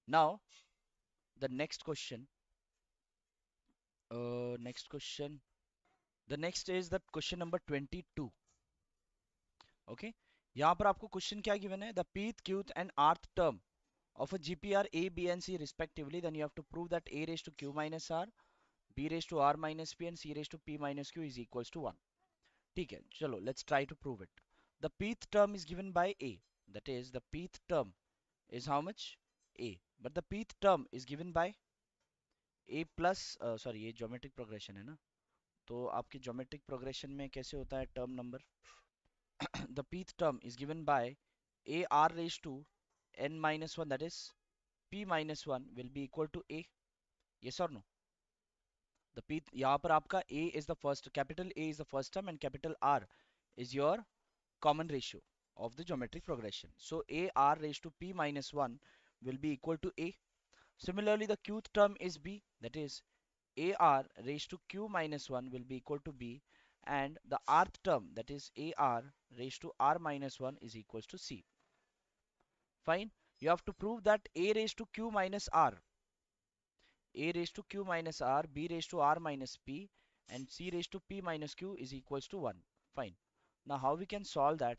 Now the next question. Next question. The next is the question number 22. Okay. यहाँ पर आपको question क्या given है? The pth, qth and rth term of a GPR A, B and C respectively. Then you have to prove that A raised to Q minus R, B raised to R minus P and C raised to P minus Q is equals to 1. ठीक है, चलो let's try to prove it. The pth term is given by A. That is, the pth term is how much? A. But the pth term is given by A plus, sorry, ये geometric progression है ना, तो आपकी geometric progression में कैसे होता है term number? The pth term is given by A R raised to n minus 1, that is P minus 1 will be equal to A. Yes or no? The p यहाँ पर आपका a is the first, capital A is the first term and capital R is your common ratio of the geometric progression. So a r raised to p minus 1 will be equal to a. Similarly, the qth term is b, that is a r raised to q minus 1 will be equal to b, and the rth term, that is a r raised to r minus 1 is equals to c. Fine. You have to prove that a raised to q minus r, a raised to q minus r, b raised to r minus p, and c raised to p minus q is equals to 1. Fine. Now how we can solve that?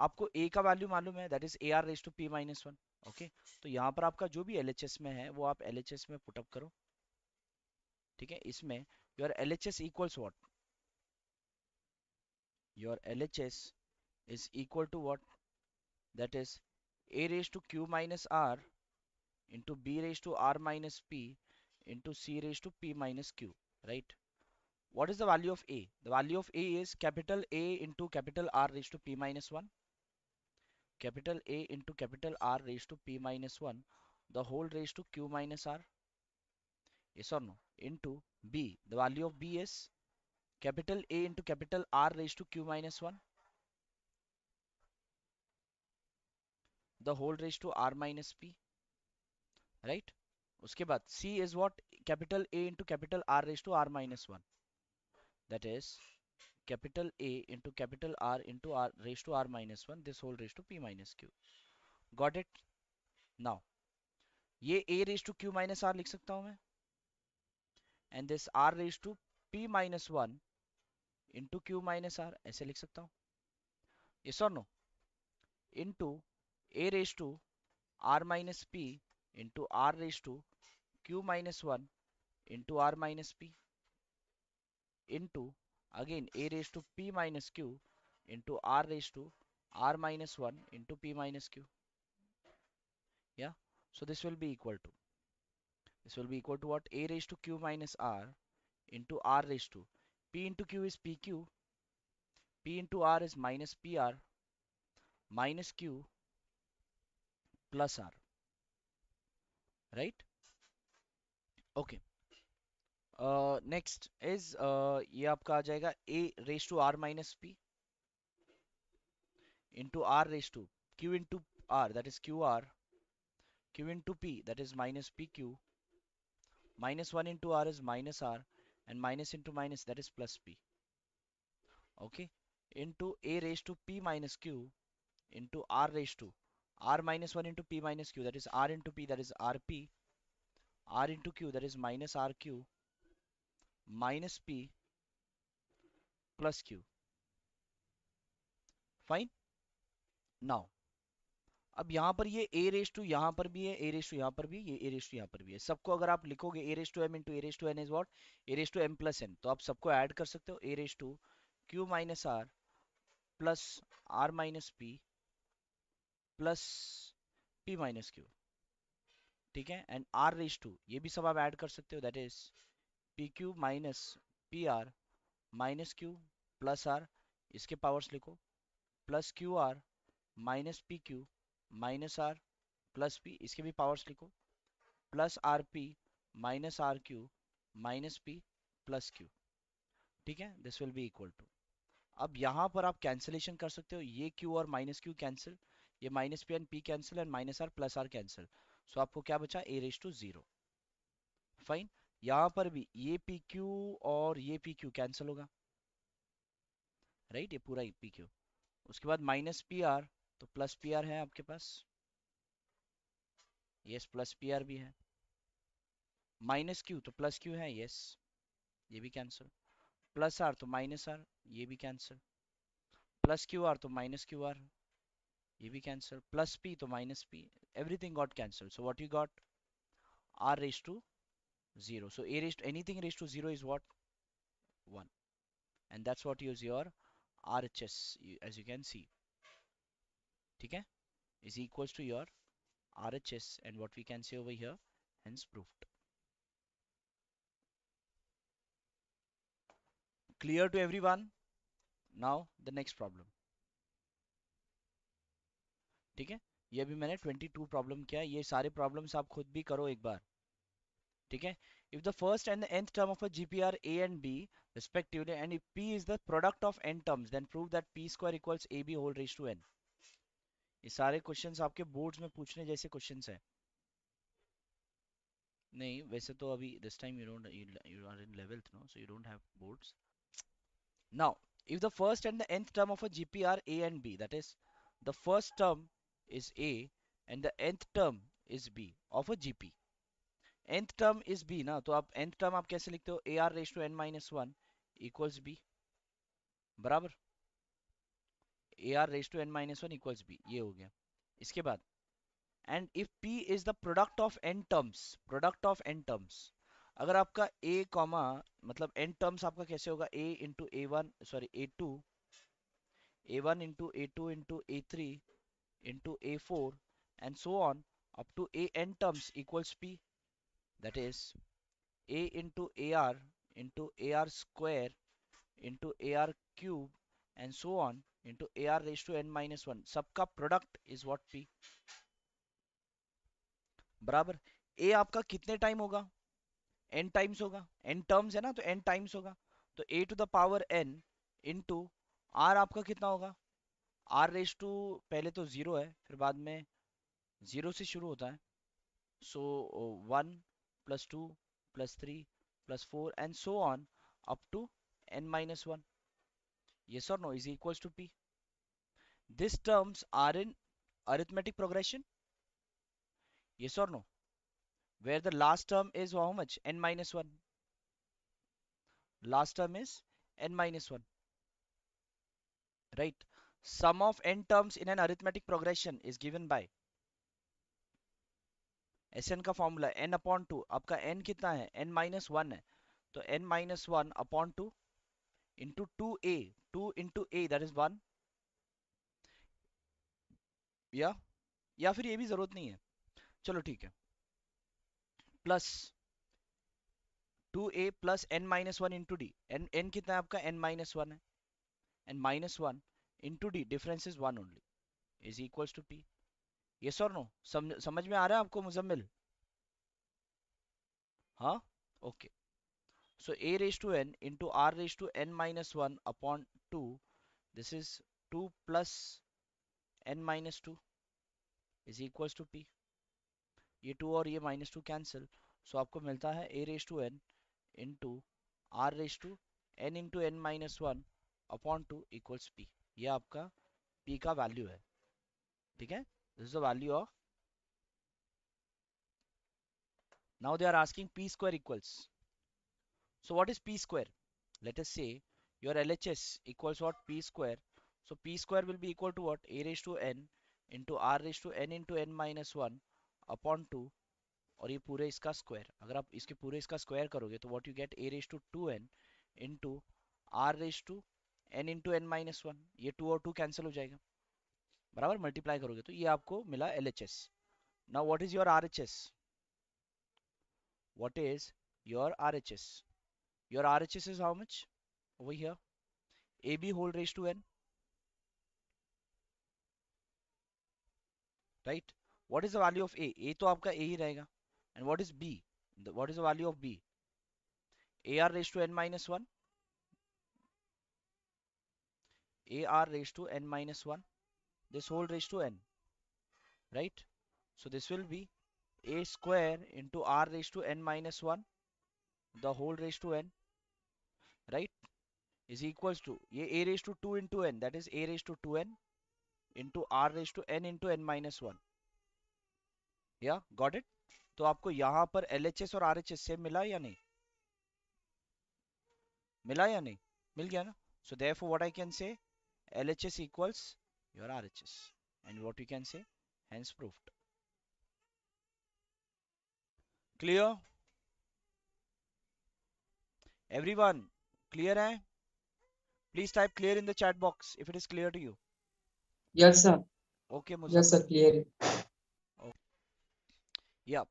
आपको a का value मालूम है, that is a r raise to p minus one. Okay, तो यहाँ पर आपका जो भी LHS में है वो आप LHS में पुटअप करो. ठीक है, इसमें your LHS equals what, your LHS is equal to what, that is a raised to q minus r into b raised to r minus p into c raised to p minus q, right? What is the value of a? The value of a is capital A into capital R raised to p minus 1, capital A into capital R raised to p minus 1, the whole raised to q minus r, yes or no, into b. The value of b is capital A into capital R raised to q minus 1, the whole raised to r minus p, right? उसके बाद c is what, capital A into capital R raised to r minus 1, that is capital A into capital R into r raised to r minus 1, this whole raised to p minus q. Got it? Now ये a raised to q minus r लिख सकता हूं मैं, and this r raised to p minus 1 into q minus r ऐसे लिख सकता हूं, yes or no, into a raised to r minus p into r raised to q minus 1 into r minus p into again a raised to p minus q into r raised to r minus 1 into p minus q. Yeah, so this will be equal to, this will be equal to what, a raised to q minus r into r raised to p into q is pq, p into r is minus pr minus q plus r, right? Okay. Next is ये आपका आ जाएगा a raise to r minus p into r raised to q into r, that is qr, q into p, that is minus pq, minus 1 into r is minus r, and minus into minus, that is plus p. Okay, into a raised to p minus q into r raised to r minus 1 into p minus q, that is r into p, that is rp, r into q, that is minus rq minus p plus q. Fine. Now अब यहाँ पर ये a raise to यहाँ पर भी है, a raise to यहाँ पर भी, ये a रेस टू यहाँ पर भी है. सबको अगर आप लिखोगे a raise to m into a raise to n is what, a raise to m plus n, तो आप सबको ऐड कर सकते हो, a raise to q minus r plus r minus p plus p minus q. ठीक है, and r raise to ये भी सब आप ऐड कर सकते हो, that is pq minus pr minus q plus r, इसके पावर्स लिखो, plus qr minus pq minus r plus p, इसके भी पावर्स लिखो, plus r p minus r q minus p plus q. ठीक है, this will be equal to, अब यहाँ पर आप कैंसिलेशन कर सकते हो, ये क्यू और माइनस क्यू कैंसिल, ये minus p and p cancel, and minus r plus r cancel, so आपको क्या बचा, a raise to zero. Fine. यहाँ पर भी ये पी क्यू और ये पी क्यू कैंसिल होगा, राइट, ये पूरा पी क्यू. उसके बाद माइनस पी आर, तो प्लस पी आर है आपके पास, यस प्लस पी आर भी है, माइनस क्यू तो प्लस क्यू है, यस ये भी कैंसिल, प्लस आर तो माइनस आर ये भी कैंसिल, प्लस क्यू आर तो माइनस क्यू आर ये भी कैंसिल, प्लस पी तो minus p, everything got cancel. So what you got, r raise to zero, so a raised to anything raised to zero is what, 1, and that's what is your RHS, as you can see. ठीक है, is equals to your RHS, and what we can say over here, hence proved. Clear to everyone? Now the next problem. ठीक है, ये अभी मैंने 22 problem किया है, ये सारे प्रॉब्लम्स आप खुद भी करो एक बार. ठीक है. If the first and the nth term of a GP are a and b respectively, and if p is the product of n terms, then prove that p square equals ab whole raised to n. ये सारे questions आपके boards में पूछने जैसे questions हैं. नहीं वैसे तो अभी this time you are in 11th, no, so you don't have boards. Now if the first and the nth term of a GP are a and b, that is the first term is a and the nth term is b of a GP. nth term is b ना, तो आप nth term आप कैसे लिखते हो? ar raised to n minus 1 equals b, बराबर. ar raised to n minus 1 equals b, ये हो गया. इसके बाद and if p is the product of n terms, अगर आपका a कॉमा मतलब n terms आपका कैसे होगा? a into a1 sorry a1 into a2 into a3 into a4 and so on up to a n terms equals p, that is a into ar square into ar cube and so on into ar raised to n minus 1, सबका product is what p, बराबर. a आपका कितने time होगा? n times होगा. n terms है ना, तो n times होगा. तो a to the power n into r आपका कितना होगा? r रेस टू पहले तो जीरो है, फिर बाद में जीरो से शुरू होता है. So 1 plus 2 plus 3 plus 4 and so on up to n minus 1. Yes or no is equals to p. These terms are in arithmetic progression. Yes or no? Where the last term is how much? n minus 1. Last term is n minus 1. Right? Sum of n terms in an arithmetic progression is given by Sn का formula n upon two. आपका n कितना है? n minus one है, तो n minus one upon two into two into A that is one. या फिर ये भी जरूरत नहीं है, चलो ठीक है. Plus 2a plus n minus one into D. n कितना है आपका? n माइनस वन है, and minus one into D difference is one only is equals to p. Yes और नो? समझ में आ रहा है आपको मुजम्मिल? हाँ, okay. So a raised to n into r raised to n minus 1 upon 2, this is 2 plus n minus 2 is equals to p. ये 2 और ये minus 2 cancel, so आपको मिलता है a raised to n into r raised to n into n minus 1 upon 2 equals p. ये आपका p का value है. ठीक है, this is the value of. Now they are asking p square equals. So what is p square? Let us say your LHS equals what? P square. So p square will be equal to what? A raised to n into r raised to n into n minus 1 upon 2 और ये पूरे इसका square. अगर आप इसके पूरे इसका square करोगे तो what you get? A raised to 2n into r raised to n into n minus 1. ये 2 और 2 कैंसिल हो जाएगा, बराबर. मल्टीप्लाई करोगे तो ये आपको मिला LHS. Now what is your RHS? What is your RHS? Your RHS is how much? Over here, AB whole raised to n, right? What is the value of A? A तो आपका A ही रहेगा. And what is B? What is the value of B? AR raised to n minus 1. AR raised to n minus 1. This whole raised to n, right? So this will be A square into R raised to n minus 1, the whole raised to n, right? Is equals to ये A raised to 2 into n, that is A raised to 2n into R raised to n into n minus 1. Yeah, got it? तो आपको यहाँ पर LHS और RHS same मिला या नहीं? मिला या नहीं? मिल गया ना? So therefore what I can say, LHS equals your RHS, and what you can say, hence proved. Clear? Everyone clear है? Please type clear in the chat box if it is clear to you. Yes, sir. Okay, Yes, sir. Muzammil. Clear. Okay. Yeah.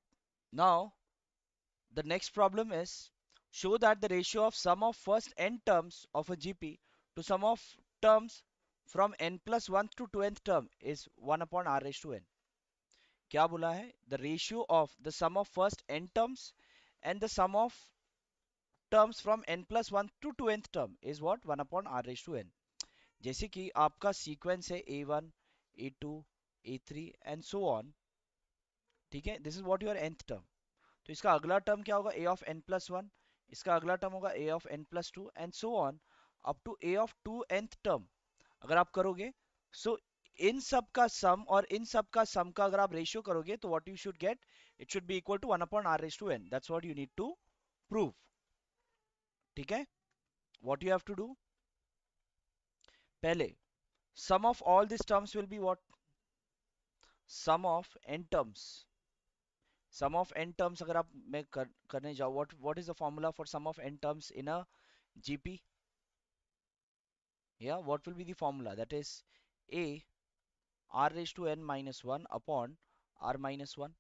Now the next problem is, show that the ratio of sum of first n terms of a GP to sum of terms from n plus 1 to 2nth term is 1 upon r raised to n. क्या बोला है? The ratio of the sum of first n terms and the sum of terms from n plus 1 to 2nth term is what 1 upon r raised to n. जैसे कि आपका sequence है a1 a2 a3 and so on, ठीक है, this is what your nth term. तो इसका अगला term क्या होगा a ऑफ n प्लस 1, इसका अगला टर्म होगा a of n plus 2 and so on up to a of 2nth term. अगर आप करोगे सो इन सब का सम और इन सब का सम का अगर आप रेशियो करोगे तो what you should get, it should be equal to 1 upon r raise to n. That's what you need to prove. ठीक है, what you have to do, पहले sum of all these terms will be what, sum of n terms. Sum of n terms अगर आप मैं करने जाऊँ, what is the formula for sum of n terms in a GP? Yeah, what will be the formula? That is a r raised to n minus 1 upon r minus 1.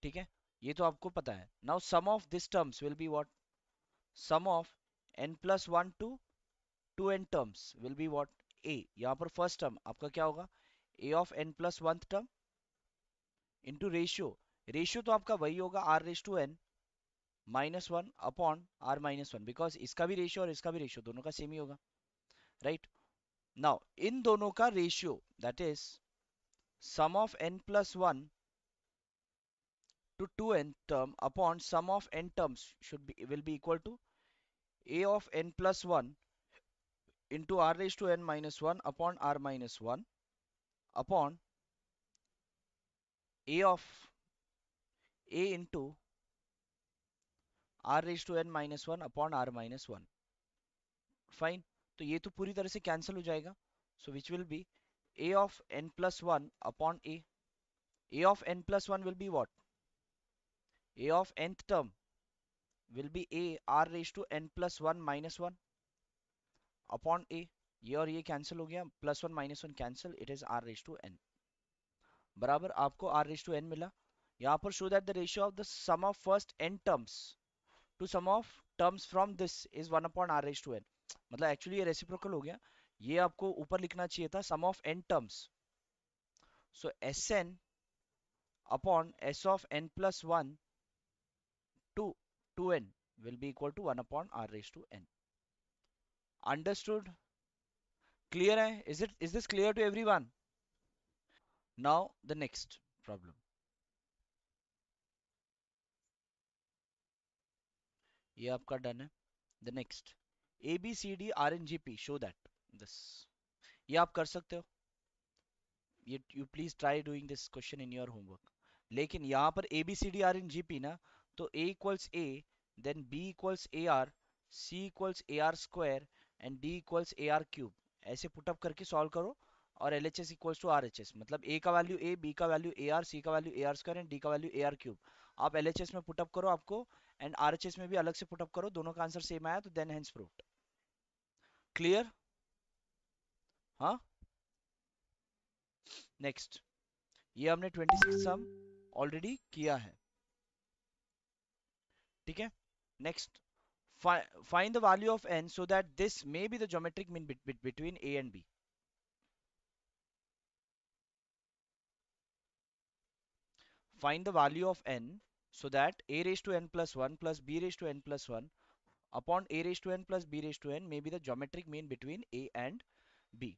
ठीक है, ये तो आपको पता है. Now sum of these terms will be what, sum of n plus 1 to 2n terms will be what, a. यहाँ पर first term आपका क्या होगा, a of n plus 1th term into ratio. Ratio तो आपका वही होगा r raise to n minus 1 upon r minus 1, because इसका भी रेशियो और इसका भी रेशियो दोनों का सेम ही होगा, राइट. नाउ इन दोनों का ratio, that is sum of n plus 1 to 2n term upon sum of n terms will be equal to a of n plus 1 into r raised to n minus 1 upon r minus 1 upon a of a into r raised to n minus 1 upon r minus 1. Fine, तो ये तो पूरी तरह से cancel हो जाएगा. So which will be a of n plus 1 upon a of n plus 1 will be what, a of nth term will be a r raised to n plus 1 minus 1 upon a. ये और ये cancel हो गया, plus 1 minus 1 cancel, it is r raised to n बराबर आपको r raised to n मिला. यहाँ पर show that the ratio of the sum of first n terms to sum of terms from this is 1 upon r raised to n. मतलब actually ये reciprocal हो गया, ये आपको ऊपर लिखना चाहिए था sum of n terms. So Sn upon s of n plus 1 to 2n will be equal to 1 upon r raised to n. Understood? Clear hai? Is this clear to everyone? Now the next problem. ये आपका done है. The next, A B C D R N G P show that this. ये आप कर सकते हो. You please try doing this question in your homework. लेकिन यहाँ पर A B C D R N G P ना, तो A equals A, then B equals AR, C equals AR square and D equals AR cube. ऐसे put up करके solve करो और LHS equals to RHS. मतलब A का value A, B का value AR, C का value AR square and D का value AR cube. आप LHS में पुट अप करो आपको, एंड RHS में भी अलग से पुट अप करो, दोनों का आंसर सेम आया तो देन हेंस प्रूव्ड. क्लियर? हाँ. नेक्स्ट, ये हमने 26 सम ऑलरेडी किया है, ठीक है. Next, find the value of n so that this may be the geometric mean between a and b. Find the value of n so that a raised to n plus 1 plus b raised to n plus 1 upon a raised to n plus b raised to n may be the geometric mean between a and b.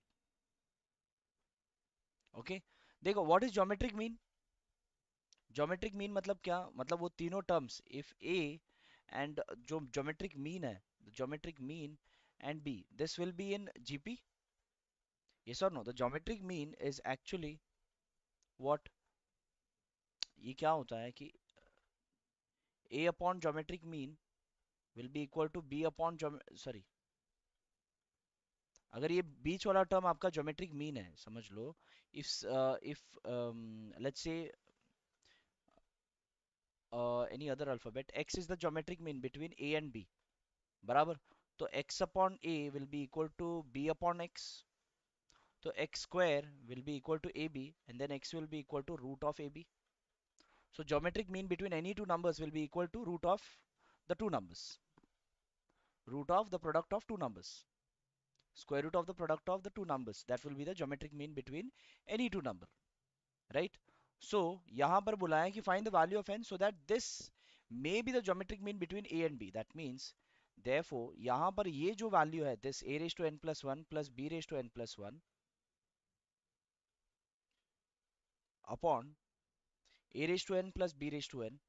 Okay देखो, what is geometric mean. Geometric mean मतलब क्या, मतलब वो तीनों terms if a and जो geometric mean है, geometric mean and b, this will be in GP. yes or no? The geometric mean is actually what, ये क्या होता है कि a upon geometric mean will be equal to b upon sorry, अगर ये बीच वाला term आपका ज्योमेट्रिक मीन है, समझ लो, if let's say any other alphabet, x is the geometric mean between a and b, बराबर. तो x upon a will be equal to b upon x, तो x square will be equal to ab and then x will be equal to root of ab. So geometric mean between any two numbers will be equal to root of the two numbers, root of the product of two numbers, square root of the product of the two numbers. That will be the geometric mean between any two number, right? So यहाँ पर बोला है कि find the value of n so that this may be the geometric mean between a and b. That means therefore यहाँ पर ये जो value है this a raised to n plus 1 plus b raised to n plus 1 upon a raised to n plus b raised to n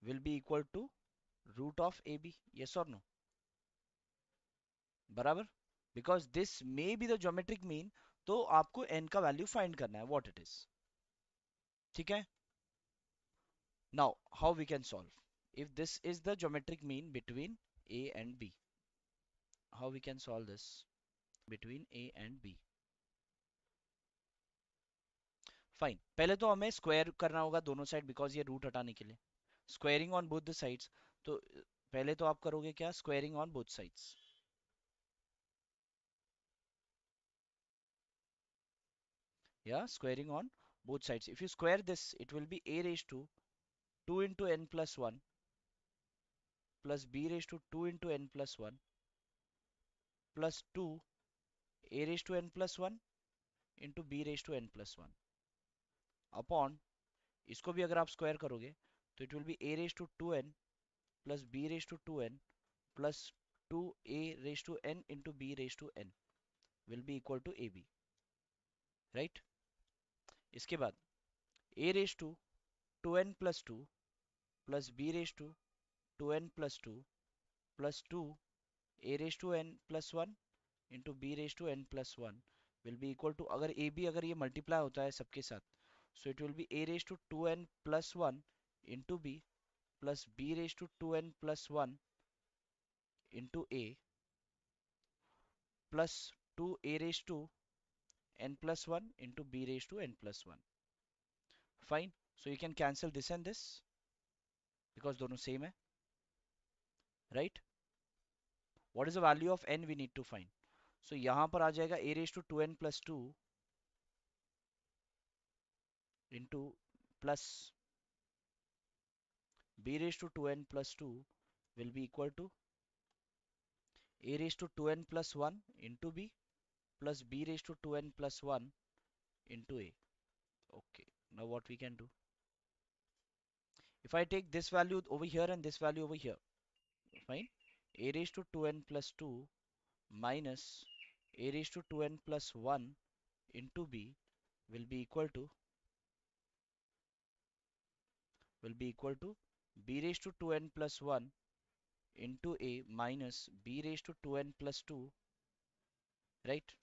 will be equal to root of ab. Yes or no? बराबर, because this may be the geometric mean, तो आपको n का value find करना है what it is. ठीक है? Now how we can solve if this is the geometric mean between a and b? How we can solve this between a and b? Fine, पहले तो हमें square करना होगा दोनों साइड बिकॉज ये root हटाने के लिए. Squaring on both the sides, तो पहले तो आप करोगे क्या, squaring on both sides. Yeah, squaring on both sides. If you square this, it will be a raised to 2 into n plus 1 plus b raised to 2 into n plus 1 plus 2 a raised to n plus 1 into b raised to n plus 1 upon, इसको भी अगर आप square करोगे तो it will be a raised to 2n plus b raised to 2n plus 2a raised to n into b raised to n will be equal to ab. Right? इसके बाद a raised to 2n plus 2 plus b raised to 2n plus 2 plus 2 a raised to n plus 1 into b raised to n plus 1 will be equal to, अगर a b अगर ये multiply होता है सबके साथ, so it will be a raised to 2n plus 1 into b plus b raised to 2n plus 1 into a plus 2a raised to n plus 1 into b raised to n plus 1. Fine, so you can cancel this and this because दोनों same है. Right? What is the value of n we need to find? So यहाँ पर आ जाएगा a raised to 2n plus 2 into plus b raised to 2n plus 2 will be equal to a raised to 2n plus 1 into b plus b raised to 2n plus 1 into a. Okay, now what we can do? If I take this value over here and this value over here, fine, a raised to 2n plus 2 minus a raised to 2n plus 1 into b will be equal to b raised to 2n plus 1 into a minus b raised to 2n plus 2. Right?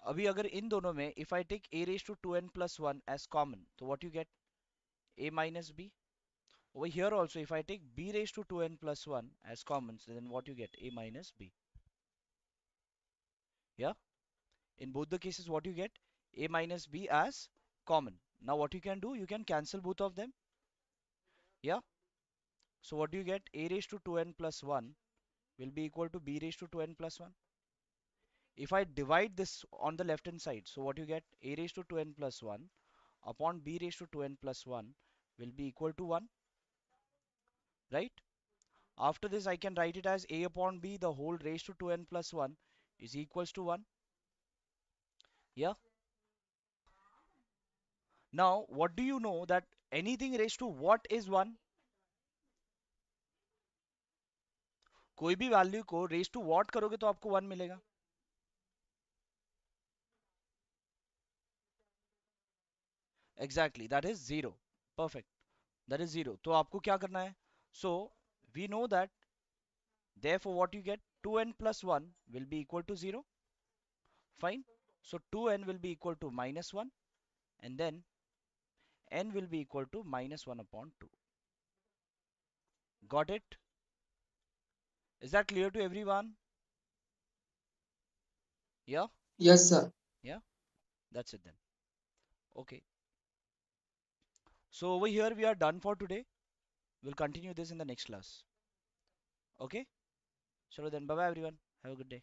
अभी अगर इन दोनों में if I take a raised to 2n plus 1 as common, so what you get? A minus b. Over here also if I take b raised to 2n plus 1 as common, so then what you get? A minus b. Yeah? In both the cases what you get? A minus b as common. Now what you can do? You can cancel both of them. Yeah? So what do you get? A raised to 2n plus 1 will be equal to b raised to 2n plus 1. If I divide this on the left hand side, so what you get? A raised to 2n plus 1 upon b raised to 2n plus 1 will be equal to 1. Right? After this, I can write it as a upon b the whole raised to 2n plus 1 is equals to 1. Yeah? Now, what do you know that anything raised to what is 1? कोई भी value को raised to what करोगे तो आपको 1 मिलेगा. Exactly, that is 0. Perfect. That is 0. तो आपको क्या करना है? So, we know that therefore what you get? 2n plus 1 will be equal to 0. Fine. So 2n will be equal to minus 1 and then n will be equal to minus 1 upon 2. Got it? Is that clear to everyone? Yeah? Yes, sir. Yeah? That's it then. Okay. So over here we are done for today. We'll continue this in the next class. Okay? So then bye bye everyone. Have a good day.